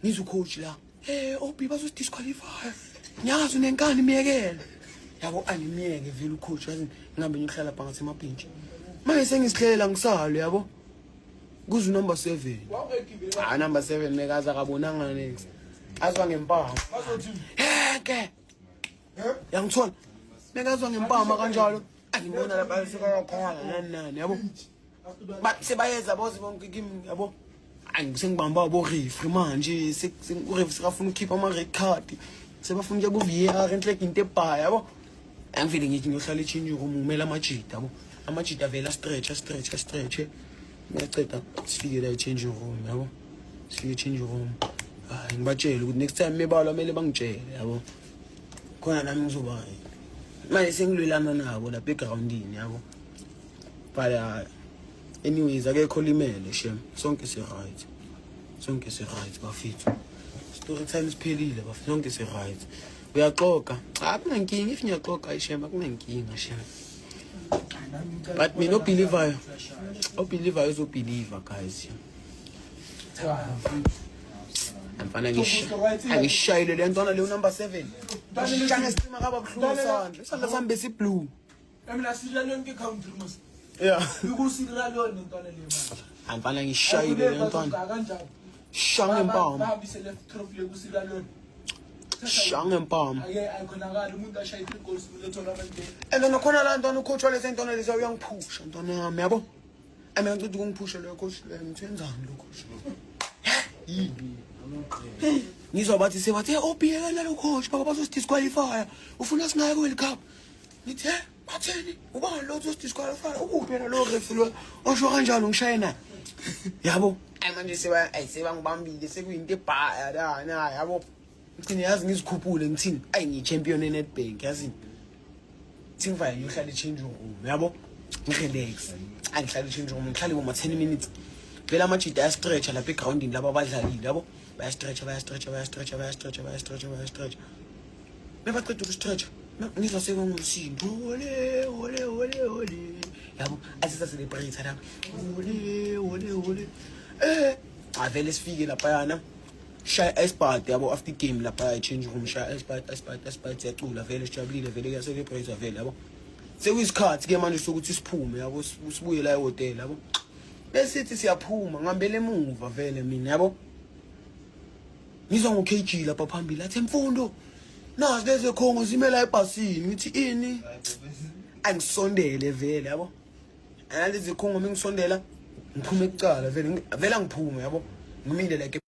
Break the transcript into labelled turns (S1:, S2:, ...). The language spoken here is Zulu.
S1: ngizwe coach la OB bazodisqualify nyazi unenkani imiyekela yabo angimiyeke vele ucoach yazi ngihambe ngihlala phakathi emabhenji manje sengisihlela ngisale yabo kuze number 7 number 7 nekaza akabonanga next azwa ngempama ke yangithola nekazwa ngempama kanjalo angibona lapha sekayakhala nani yabo but sebayeza bozi bonke kimi yabo angisengibamba abo referee manje sekuref sikafuna ukhipha ama red card sebafuna nje ku VAR enhleke into ebhaya yabo angivile ngithi ngiyohlala echange room umela amajita yabo amajita vela stretch ngiyaceda sifike la echange room yabo sifike echange room ngibatshela ukuthi next time mebalwa kumele bangitshele yabo khona nami ngizoba manje sengilwelana nabo la backgroundini yabo but anyways akekho limele shem sonke si right bafethu story time siphelile bafethu sonke si right uyaxoxa akunankinga if ngiyaxoxa ayishem akunankinga shem but mina obeliever uzobeliever guys mfana ngishayile le ntwana le number 7 ngishanga sima kaba buhlungu isandla sami bese blue
S2: mina sidlala yonke country mos
S1: ukusila lona intwana le manje mfana ngishayile le ntwana
S2: kanjani
S1: shanga empama
S2: bahabise left drop le kusila lona
S1: shanga empama
S2: ayikhonakala umuntu ashaye 3 goals kule tournament
S1: and khona la ntwana ucoach wale sentwana lezi uyangiphusha ntwana yami yabo mina ngicela ukungiphusha lo coach le ngithenzani lo coach ngizwa bathi sebathe obiyela lo coach baba bazodisqualify ufuna singaye ku World Cup ngithi batheni uba lo uzodisqualify ukuphi lo referee osho kanjalo ngishayena yabo manje sebangibambile sekuyinto ebhaya na yabo ngicine yazi ngizikhuphule ngithini ngiyi champion eNetbank yazi singivale ngiyohlala echange room yabo ngirelax angihlala echange room ngihlale uma 10 minutes vela amajita ayastretcha lapha egroundini laba abadlalile yabo bayastretcha mebaqeda ukustretcha ngizwa sekungumsindo ole yabo asisa celebrate la ole avele sifike lapha yana shaya espart yabo after game lapha change room shaya espart yacula vele sijabulile vele kuya celebrate vele yabo sekuyisikhathi ke manje sokuthi siphume yabo sibuye la ehotel yabo besithi siyaphuma ngihambele emuva vele mina yabo ngizwa ngo-KG lapha phambili athi Mfundo nazi lezi khongo zimela ebhasini ngithi ini angisondele vele yabo analezi khongo mengisondela ngiphume ekucala vele ngiphume yabo ngimile like